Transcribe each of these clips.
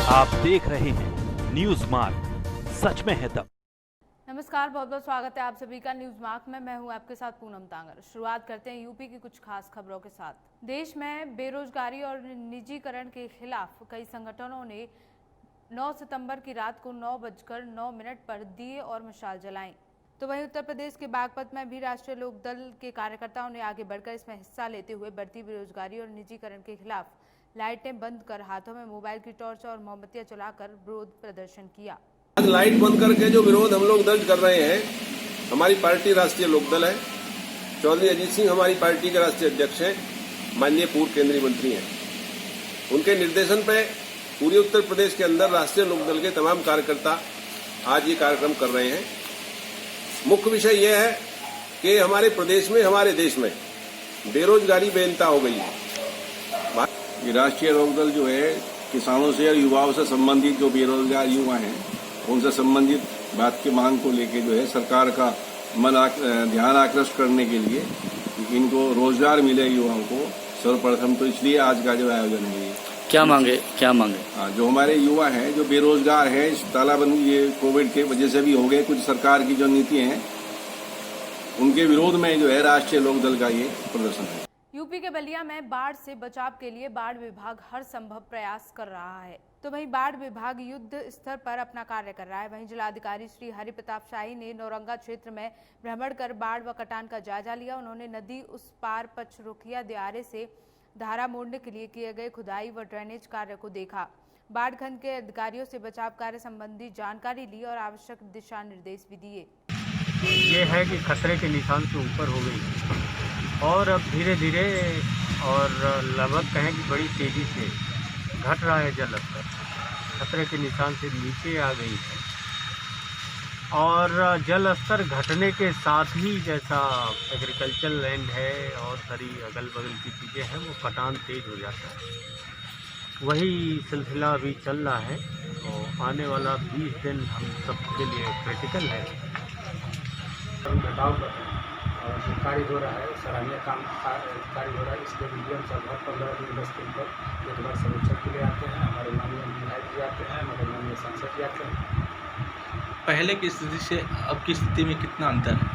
आप देख रहे हैं न्यूज मार्क, सच में है दम। नमस्कार, बहुत बहुत स्वागत है आप सभी का न्यूज मार्क में। मैं हूं आपके साथ पूनम तांगर। शुरुआत करते हैं यूपी की कुछ खास खबरों के साथ। देश में बेरोजगारी और निजीकरण के खिलाफ कई संगठनों ने 9 सितंबर की रात को 9:09 पर दिए और मशाल जलाई। तो वहीं उत्तर प्रदेश के बागपत में भी राष्ट्रीय लोकदल के कार्यकर्ताओं ने आगे बढ़कर इसमें हिस्सा लेते हुए बढ़ती बेरोजगारी और निजीकरण के खिलाफ लाइटें बंद कर, हाथों में मोबाइल की टॉर्च और मोमबत्तियां जलाकर विरोध प्रदर्शन किया। आज लाइट बंद करके जो विरोध हम लोग दर्ज कर रहे हैं, हमारी पार्टी राष्ट्रीय लोकदल है। चौधरी अजीत सिंह हमारी पार्टी के राष्ट्रीय अध्यक्ष हैं, माननीय पूर्व केंद्रीय मंत्री हैं। उनके निर्देशन पे पूरे उत्तर प्रदेश के अंदर राष्ट्रीय लोकदल के तमाम कार्यकर्ता आज ये कार्यक्रम कर रहे हैं। मुख्य विषय यह है कि हमारे प्रदेश में, हमारे देश में बेरोजगारी बेनता हो गई है। राष्ट्रीय लोकदल जो है किसानों से और युवाओं से संबंधित जो बेरोजगार युवा हैं उनसे संबंधित बात की मांग को लेकर जो है सरकार का ध्यान आकृष्ट करने के लिए इनको रोजगार मिले युवाओं को सर्वप्रथम, तो इसलिए आज का जो आयोजन है। क्या मांगे? जो हमारे युवा हैं जो बेरोजगार हैं, तालाबंदी ये कोविड के वजह से भी हो गए, कुछ सरकार की जो नीति हैं उनके विरोध में जो है राष्ट्रीय लोकदल का ये प्रदर्शन है। यूपी के बलिया में बाढ़ से बचाव के लिए बाढ़ विभाग हर संभव प्रयास कर रहा है। तो वहीं बाढ़ विभाग युद्ध स्तर पर अपना कार्य कर रहा है। वहीं जिलाधिकारी श्री हरि प्रताप शाही ने नौरंगा क्षेत्र में भ्रमण कर बाढ़ व कटान का जायजा लिया। उन्होंने नदी उस पार पचरुखिया दियारे से धारा मोड़ने के लिए किए गए खुदाई व ड्रेनेज कार्य को देखा। बाढ़ खंड के अधिकारियों से बचाव कार्य संबंधी जानकारी ली और आवश्यक दिशा निर्देश भी दिए। ये है कि खतरे के निशान से ऊपर हो गई और अब धीरे धीरे और लगभग कहें कि बड़ी तेज़ी से घट रहा है जल स्तर। खतरे के निशान से नीचे आ गई है और जल स्तर घटने के साथ ही जैसा एग्रीकल्चर लैंड है और सारी अगल बगल की चीज़ें हैं वो कटान तेज हो जाता है। वही सिलसिला अभी चल रहा है। तो आने वाला 20 दिन हम सबके लिए क्रिटिकल है। जो कार्य हो रहा है सराहनीय कार्य हो रहा है। इसके मीडियम से 15 दिन 10 दिन पर एक बार समीक्षा के लिए आते हैं। हमारे माननीय विधायक भी आते हैं, हमारे माननीय सांसद भी आते हैं। पहले की स्थिति से अब की स्थिति में कितना अंतर है?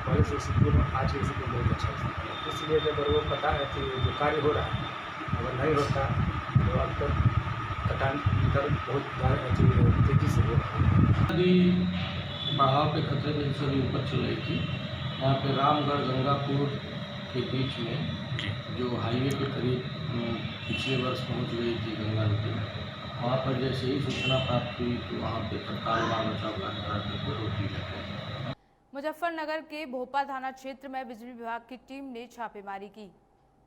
पहले से स्थिति में आज की स्थिति बहुत अच्छा है। इसलिए जब वो पता है कि जो कार्य हो रहा है अगर नहीं होता तो अब तक कटान दर बहुत तेज़ी से हो रहा है। नदी बढ़ाव के खतरे में सभी ऊपर चल रही थी। यहाँ पे रामगढ़ गंगापुर के बीच में जो हाईवे के करीब पिछले वर्ष पहुँच गई थी गंगा नदी, वहाँ पर जैसे ही सूचना प्राप्त हुई तो वहाँ पे तत्काल बाढ़ बचाव कार्य को रोक दी जाती है। मुजफ्फरनगर के भोपा थाना क्षेत्र में बिजली विभाग की टीम ने छापेमारी की।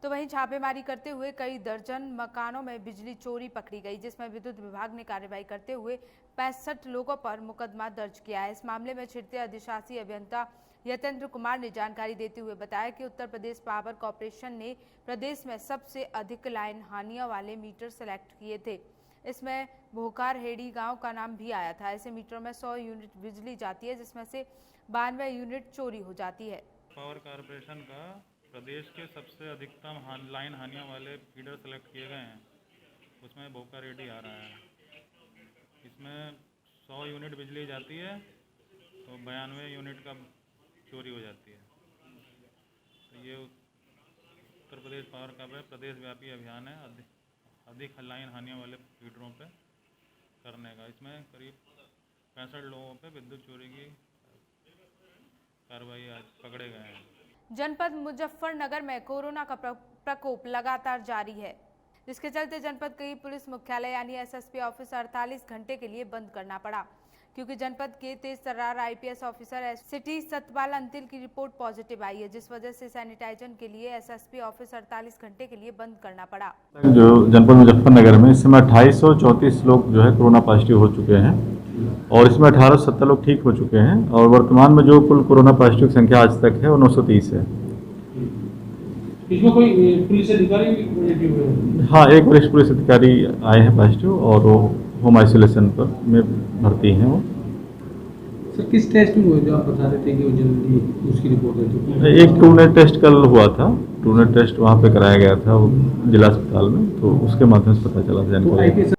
तो वहीं छापेमारी करते हुए कई दर्जन मकानों में बिजली चोरी पकड़ी गई, जिसमें विद्युत विभाग ने कार्रवाई करते हुए 65 लोगों पर मुकदमा दर्ज किया है। इस मामले में क्षेत्रीय अधिशासी अभियंता यतेंद्र कुमार ने जानकारी देते हुए बताया कि उत्तर प्रदेश पावर कॉर्पोरेशन ने प्रदेश में सबसे अधिक लाइन हानियों वाले मीटर सेलेक्ट किए थे। इसमें भोकार हेड़ी गांव का नाम भी आया था। ऐसे मीटरों में 100 यूनिट बिजली जाती है, जिसमें से 92 यूनिट चोरी हो जाती है। पावर कॉर्पोरेशन का प्रदेश के सबसे अधिकतम लाइन हानियों वाले फीडर सेलेक्ट किए गए हैं, उसमें भोकार हेड़ी आ रहा है। इसमें 100 यूनिट बिजली जाती है तो 92 यूनिट का चोरी हो जाती है। तो ये उत्तर प्रदेश पावर का प्रदेश व्यापी अभियान है अधिक लाइन हानियों वाले फीडरों पे करने का। इसमें करीब 65 लोगों पे विद्युत चोरी की कार्रवाई आज पकड़े गए हैं। जनपद मुजफ्फरनगर में कोरोना का प्रकोप लगातार जारी है, जिसके चलते जनपद के पुलिस मुख्यालय यानी एसएसपी ऑफिस 48 घंटे के लिए बंद करना पड़ा, क्योंकि जनपद के तेज तर्रार IPS officer city Satpal Antil की रिपोर्ट पॉजिटिव आई है, जिस वजह से सैनिटाइजेशन के लिए एसएसपी ऑफिस 48 घंटे के लिए बंद करना पड़ा। जो जनपद मुजफ्फरनगर में इस समय 2834 लोग जो है कोरोना पॉजिटिव हो चुके हैं और इसमें 1870 लोग ठीक हो चुके हैं और वर्तमान में जो कुल कोरोना पॉजिटिव संख्या आज तक है वो 930 है। इसमें कोई पुलिस अधिकारी पॉजिटिव हुए? हाँ, एक वरिष्ठ पुलिस अधिकारी आए हैं पॉजिटिव और वो होम आइसोलेशन पर में भर्ती हैं। वो सर किस टेस्ट में हुए जो आप बता रहे थे कि वो जल्दी उसकी रिपोर्ट है? एक ट्रूनेट टेस्ट कल हुआ था। ट्रूनेट टेस्ट वहाँ पे कराया गया था वो जिला अस्पताल में, तो उसके माध्यम से पता चला जानकारी।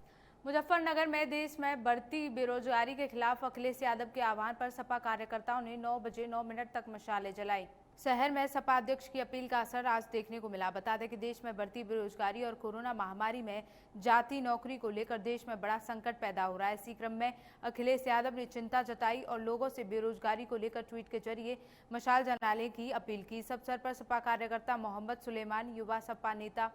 मुजफ्फरनगर में देश में बढ़ती बेरोजगारी के खिलाफ अखिलेश यादव के आह्वान पर सपा कार्यकर्ताओं ने 9 बजे 9 मिनट तक मशालें जलाई। शहर में सपा अध्यक्ष की अपील का असर आज देखने को मिला। बता दें कि देश में बढ़ती बेरोजगारी और कोरोना महामारी में जाति नौकरी को लेकर देश में बड़ा संकट पैदा हो रहा है। इसी क्रम में अखिलेश यादव ने चिंता जताई और लोगों से बेरोजगारी को लेकर ट्वीट के जरिए मशाल जलाने की अपील की। इस अवसर पर सपा कार्यकर्ता मोहम्मद सुलेमान, युवा सपा नेता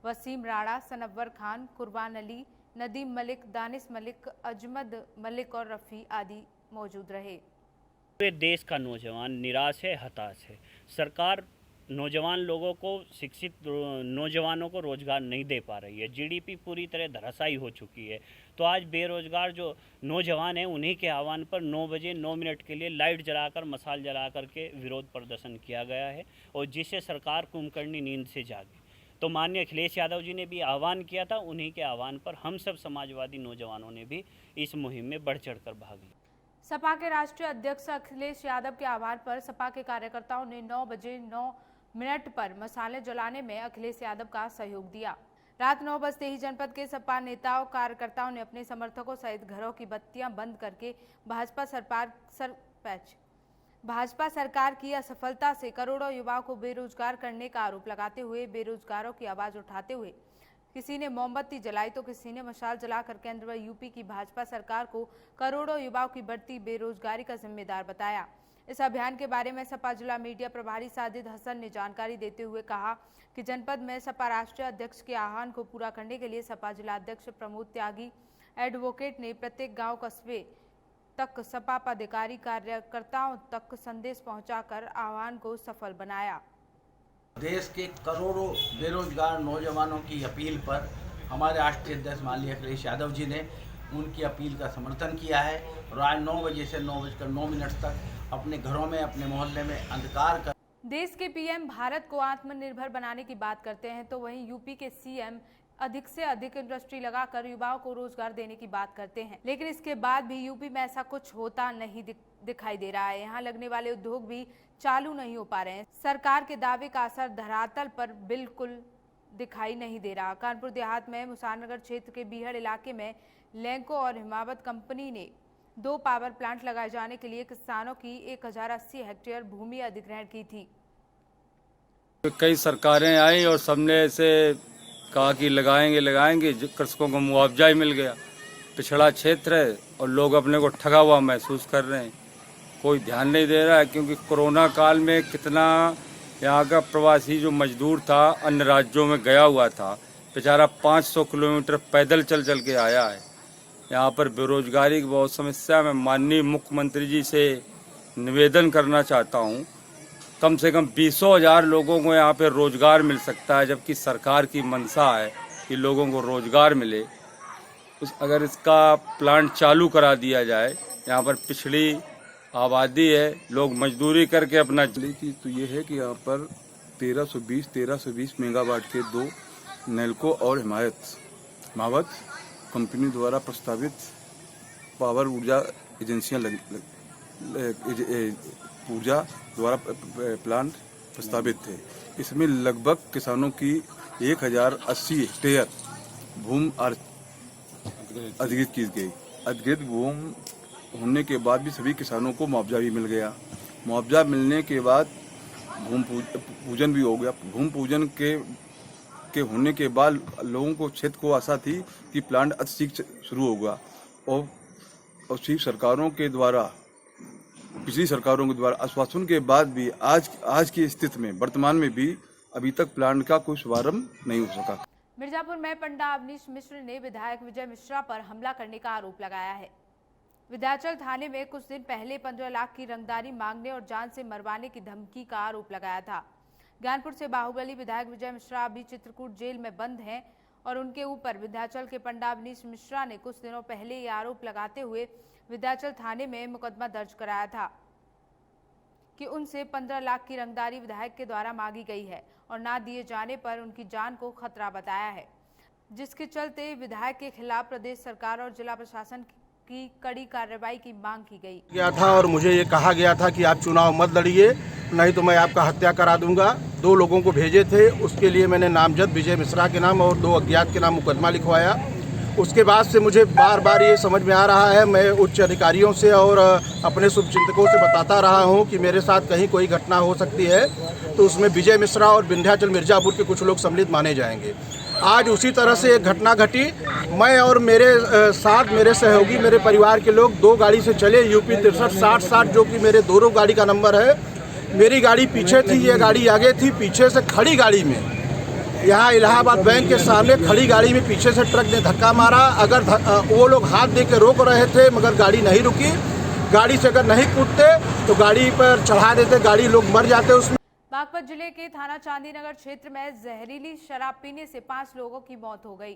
वसीम राणा, सनव्वर खान, कुर्बान अली, नदीम मलिक, दानिश मलिक, अजमद मलिक और रफ़ी आदि मौजूद रहे। पूरे देश का नौजवान निराश है, हताश है। सरकार नौजवान लोगों को, शिक्षित नौजवानों को रोजगार नहीं दे पा रही है। जीडीपी पूरी तरह धराशायी हो चुकी है। तो आज बेरोजगार जो नौजवान हैं उन्हीं के आह्वान पर 9 बजे 9 मिनट के लिए लाइट जलाकर, मशाल जलाकर के विरोध प्रदर्शन किया गया है और जिससे सरकार कुंभकर्णी नींद से जागी। तो माननीय अखिलेश यादव जी ने भी आह्वान किया था, उन्हीं के आह्वान पर हम सब समाजवादी नौजवानों ने भी इस मुहिम में बढ़ चढ़कर भाग लिया। सपा के राष्ट्रीय अध्यक्ष अखिलेश यादव के आह्वान पर सपा के कार्यकर्ताओं ने 9 बजे 9 मिनट पर मशालें जलाने में अखिलेश यादव का सहयोग दिया। रात 9 बजते ही जनपद के सपा नेताओं कार्यकर्ताओं ने अपने समर्थकों सहित घरों की बत्तियां बंद करके भाजपा सरकार की असफलता से करोड़ों युवाओं को बेरोजगार करने का आरोप लगाते हुए बेरोजगारों की आवाज उठाते हुए किसी ने मोमबत्ती जलाई तो किसी ने मशाल जलाकर केंद्र व यूपी की भाजपा सरकार को करोड़ों युवाओं की बढ़ती बेरोजगारी का जिम्मेदार बताया। इस अभियान के बारे में सपा जिला मीडिया प्रभारी साजिद हसन ने जानकारी देते हुए कहा कि जनपद में सपा राष्ट्रीय अध्यक्ष के आह्वान को पूरा करने के लिए सपा जिला अध्यक्ष प्रमोद त्यागी एडवोकेट ने प्रत्येक गांव कस्बे तक सपा पदाधिकारी कार्यकर्ताओं तक संदेश पहुंचाकर आह्वान को सफल बनाया। देश के करोड़ों बेरोजगार नौजवानों की अपील पर हमारे राष्ट्रीय अध्यक्ष माननीय अखिलेश यादव जी ने उनकी अपील का समर्थन किया है और आज 9 बजे से 9 बजकर 9 मिनट तक अपने घरों में, अपने मोहल्ले में अंधकार कर। देश के पीएम भारत को आत्मनिर्भर बनाने की बात करते हैं तो वहीं यूपी के सीएम अधिक से अधिक इंडस्ट्री लगाकर युवाओं को रोजगार देने की बात करते हैं, लेकिन इसके बाद भी यूपी में ऐसा कुछ होता नहीं दिखाई दे रहा है। यहाँ लगने वाले उद्योग भी चालू नहीं हो पा रहे हैं। सरकार के दावे का असर धरातल पर बिल्कुल दिखाई नहीं दे रहा। कानपुर देहात में मुसानगर क्षेत्र के बीहड़ इलाके में लैंको और हिमावत कंपनी ने 2 पावर प्लांट लगाए जाने के लिए किसानों की 1080 हेक्टेयर भूमि अधिग्रहण की थी। कई सरकारें आई और सबने ऐसे कहा कि लगाएंगे, कृषकों को मुआवजा ही मिल गया। पिछड़ा क्षेत्र है और लोग अपने को ठगा हुआ महसूस कर रहे हैं। कोई ध्यान नहीं दे रहा है क्योंकि कोरोना काल में कितना यहाँ का प्रवासी जो मजदूर था अन्य राज्यों में गया हुआ था, बेचारा 500 किलोमीटर पैदल चल के आया है। यहाँ पर बेरोजगारी की बहुत समस्या। मैं माननीय मुख्यमंत्री जी से निवेदन करना चाहता हूँ, कम से कम 20,000 लोगों को यहाँ पे रोजगार मिल सकता है, जबकि सरकार की मंशा है कि लोगों को रोजगार मिले। अगर इसका प्लांट चालू करा दिया जाए, यहाँ पर पिछड़ी आबादी है, लोग मजदूरी करके अपना की तो ये है कि यहाँ पर 1320 मेगावाट के 2 नेल्को और हिमावत कंपनी द्वारा प्रस्तावित पावर ऊर्जा एजेंसियां ऊर्जा द्वारा प्लांट प्रस्तावित थे। इसमें लगभग किसानों की 1080 हेक्टेयर भूमि अधिग्रहित की गई। अधिग्रहित भूमि होने के बाद भी सभी किसानों को मुआवजा भी मिल गया। मुआवजा मिलने के बाद भूमि पूजन भी हो गया। भूमि पूजन के होने के बाद लोगों को क्षेत्र को आशा थी कि प्लांट अतिशीघ्र शुरू होगा और सरकारों के द्वारा, पिछली सरकारों के द्वारा आश्वासन के बाद भी आज की स्थिति में वर्तमान में भी अभी तक प्लांट का कोई शुभारंभ नहीं हो सका। मिर्जापुर में पंडा अवनीश मिश्र ने विधायक विजय मिश्रा पर हमला करने का आरोप लगाया है। विंध्याचल थाने में कुछ दिन पहले 15 लाख की रंगदारी मांगने और जान से मरवाने की धमकी का आरोप लगाया था। ज्ञानपुर से बाहुबली विधायक विजय मिश्रा अभी चित्रकूट जेल में बंद हैं और उनके ऊपर विंध्याचल के पंडा अवनीश मिश्रा ने कुछ दिनों पहले ये आरोप लगाते हुए विंध्याचल थाने में मुकदमा दर्ज कराया था कि उनसे 15 लाख की रंगदारी विधायक के द्वारा मांगी गई है और ना दिए जाने पर उनकी जान को खतरा बताया है, जिसके चलते विधायक के खिलाफ प्रदेश सरकार और जिला प्रशासन की कड़ी कार्रवाई की मांग की गई था और मुझे ये कहा गया था कि आप चुनाव मत लड़िए, नहीं तो मैं आपका हत्या करा दूंगा। 2 लोगों को भेजे थे, उसके लिए मैंने नामजद विजय मिश्रा के नाम और 2 अज्ञात के नाम मुकदमा लिखवाया उसके बाद से मुझे बार बार ये समझ में आ रहा है, मैं उच्च अधिकारियों से और अपने शुभचिंतकों से बताता रहा हूँ कि मेरे साथ कहीं कोई घटना हो सकती है तो उसमें विजय मिश्रा और विंध्याचल मिर्जापुर के कुछ लोग सम्मिलित माने जाएंगे। आज उसी तरह से एक घटना घटी। मैं और मेरे साथ मेरे सहयोगी, मेरे परिवार के लोग 2 गाड़ी से चले, यूपी 6360 जो कि मेरे दोनों गाड़ी का नंबर है। मेरी गाड़ी पीछे थी, ये गाड़ी आगे थी। पीछे से खड़ी गाड़ी में, यहाँ इलाहाबाद बैंक के सामने खड़ी गाड़ी में पीछे से ट्रक ने धक्का मारा। अगर वो लोग हाथ दे के रोक रहे थे मगर गाड़ी नहीं रुकी। गाड़ी से अगर नहीं कूदते तो गाड़ी पर चढ़ा देते, गाड़ी लोग मर जाते उसमें। बागपत जिले के थाना चांदीनगर क्षेत्र में जहरीली शराब पीने से 5 लोगों की मौत हो गई,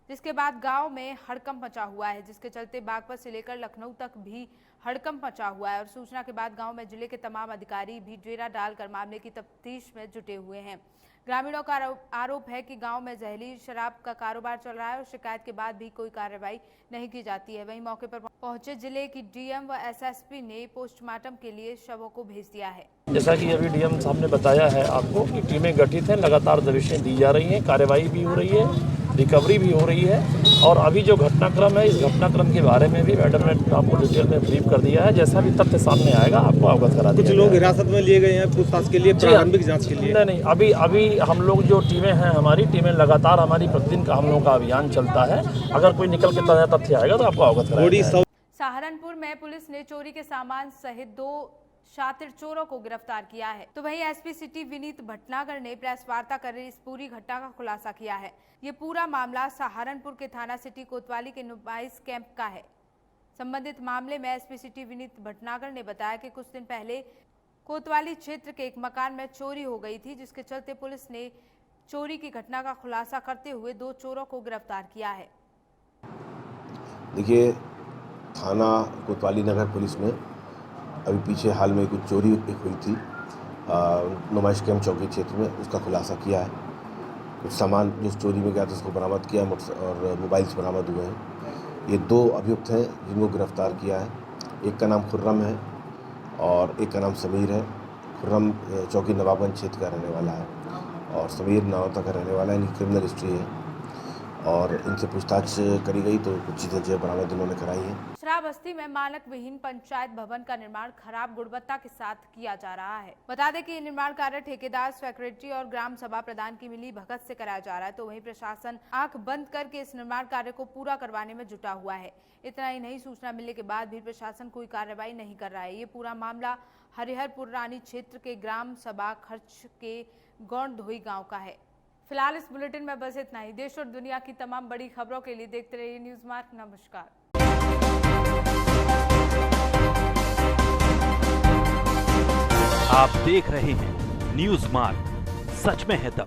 जिसके बाद गांव में हड़कंप मचा हुआ है, जिसके चलते बागपत से लेकर लखनऊ तक भी हड़कंप मचा हुआ है। और सूचना के बाद गांव में जिले के तमाम अधिकारी भी डेरा डालकर मामले की तफ्तीश में जुटे हुए हैं। ग्रामीणों का आरोप है कि गांव में जहरीली शराब का कारोबार चल रहा है और शिकायत के बाद भी कोई कार्रवाई नहीं की जाती है। वहीं मौके पर पहुंचे जिले की डीएम व एसएसपी ने पोस्टमार्टम के लिए शवों को भेज दिया है। जैसा कि अभी डीएम साहब ने बताया है आपको कि टीमें गठित हैं, लगातार दबिशें दी जा रही हैं, कार्रवाई भी हो रही है, रिकवरी भी हो रही है। और अभी जो घटनाक्रम है, इस घटनाक्रम के बारे में भी मैडम ने आपको डिटेल में ब्रीफ कर दिया है। जैसा भी तथ्य सामने आएगा आपको अवगत करा दिया। कुछ लोग हिरासत में लिए गए हैं पूछताछ के लिए, प्रारंभिक जांच के लिए? नहीं, अभी हम लोग जो टीमें हैं, हमारी टीमें लगातार, हमारी प्रतिदिन का हम लोगों का अभियान चलता है। अगर कोई निकल के ताजा तथ्य आएगा तो आपको अवगत कराया। सहारनपुर में पुलिस ने चोरी के सामान सहित 2 शातिर चोरों को गिरफ्तार किया है। तो वहीं एसपी सिटी विनीत भटनागर ने प्रेस वार्ता कर इस पूरी घटना का खुलासा किया है। ये पूरा मामला सहारनपुर के थाना सिटी कोतवाली के नुमाइश कैंप का है। संबंधित मामले में एसपी सिटी विनीत भटनागर ने बताया कि कुछ दिन पहले कोतवाली क्षेत्र के एक मकान में चोरी हो गई थी, जिसके चलते पुलिस ने चोरी की घटना का खुलासा करते हुए 2 चोरों को गिरफ्तार किया है। देखिए, थाना कोतवाली नगर पुलिस में अभी पीछे हाल में कुछ चोरी हुई थी नुमाइश कैंप चौकी क्षेत्र में, उसका खुलासा किया है। कुछ सामान जो चोरी में गया था उसको बरामद किया है और मोबाइल्स बरामद हुए हैं। ये 2 अभियुक्त हैं जिनको गिरफ्तार किया है। एक का नाम खुर्रम है और एक का नाम समीर है। खुर्रम चौकी नवाबगंज क्षेत्र का रहने वाला है और समीर नावता का रहने वाला है। इनकी क्रिमिनल हिस्ट्री है और इनसे पूछताछ करी गई तो कुछ चीज़ें बरामद इन्होंने कराई है। श्रावस्ती में मानक विहीन पंचायत भवन का निर्माण खराब गुणवत्ता के साथ किया जा रहा है। बता दें कि ये निर्माण कार्य ठेकेदार, सेक्रेटरी और ग्राम सभा प्रधान की मिली भगत से कराया जा रहा है। तो वहीं प्रशासन आंख बंद करके इस निर्माण कार्य को पूरा करवाने में जुटा हुआ है। इतना ही नहीं, सूचना मिलने के बाद भी प्रशासन कोई कार्रवाई नहीं कर रहा है। ये पूरा मामला हरिहरपुर रानी क्षेत्र के ग्राम सभा खर्च के गौंडधोई गाँव का है। फिलहाल इस बुलेटिन में बस इतना ही। देश और दुनिया की तमाम बड़ी खबरों के लिए देखते रहिए न्यूज़ मार्क। नमस्कार। आप देख रहे हैं न्यूज़ मार्क, सच में है तब।